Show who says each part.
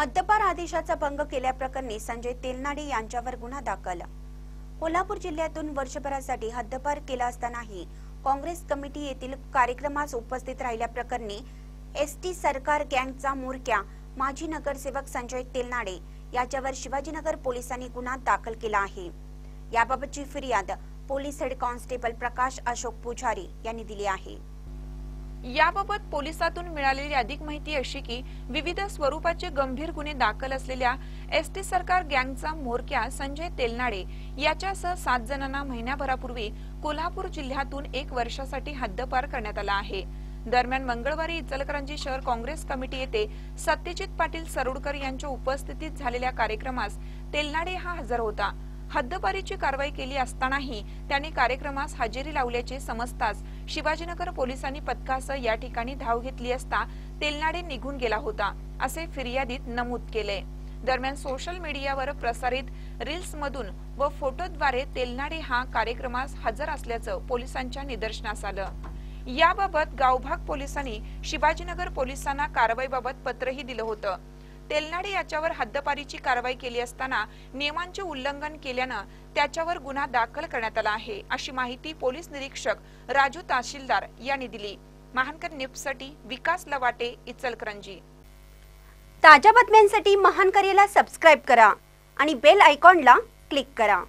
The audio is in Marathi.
Speaker 1: हद्दपार आदेशाचा भंग केल्याप्रकरणी संजय तेलनाडे यांच्यावर गुन्हा दाखल। कोल्हापूर जिल्ह्यातून वर्षभरासाठी हद्दपार केला असतानाही काँग्रेस कमिटी येथील कार्यक्रमास उपस्थित राहिल्याप्रकरणी एसटी सरकार गँगचा म्होरक्या माजी नगरसेवक संजय तेलनाडे याच्यावर शिवाजीनगर पोलिसांनी गुन्हा दाखल केला आहे। याबाबतची फिर्याद पोलीस हेड कॉन्स्टेबल प्रकाश अशोक पुजारी यांनी दिली आहे।
Speaker 2: याबाबत पोलिसातून मिळालेली अधिक माहिती अशी की विविध स्वरूपाचे गंभीर गुन्हे दाखल असलेल्या एसटी सरकार गँगचा म्होरक्या संजय तेलनाडे याच्यासह 7 जणांना महिन्याभरापूर्वी कोल्हापूर जिल्ह्यातून 1 वर्षासाठी हद्दपार करण्यात आला आहे। दरम्यान मंगळवारी इचलकरंजी शहर काँग्रेस कमिटी येथे सत्यजित पाटील सरोडकर यांच्या उपस्थितीत झालेल्या कार्यक्रमास तेलनाडे हा हजर होता। हद्दपारीची कारवाई केली असतानाही त्यांनी कार्यक्रमास हजेरी लावल्याचे समजताच शिवाजीनगर पोलिसांनी पथकासह या ठिकाणी धाव घेतली असता तेलनाडे निघून गेला होता असे फिर्यादीत नमूद केले। दरम्यान सोशल मीडियावर प्रसारित रील्स मधून व फोटोद्वारे तेलनाडे हा कार्यक्रमास हजर असल्याचं पोलिसांच्या निदर्शनास आलं। याबाबत गावभाग पोलिसांनी शिवाजीनगर पोलिसांना कारवाईबाबत पत्रही दिलं होतं। तेलनाडे याच्यावर हद्दपारीची कारवाई केली असताना नियमांचे उल्लंघन केल्यानं त्याच्यावर गुन्हा दाखल करण्यात आला आहे अशी माहिती पोलीस निरीक्षक राजू तहसीलदार यांनी दिली। महानकर न्यूजसाठी विकास लवाटे, इचलकरंजी।
Speaker 1: ताज्या बातम्यांसाठी महानकरेला सबस्क्राइब करा आणि बेल आयकॉनला क्लिक करा।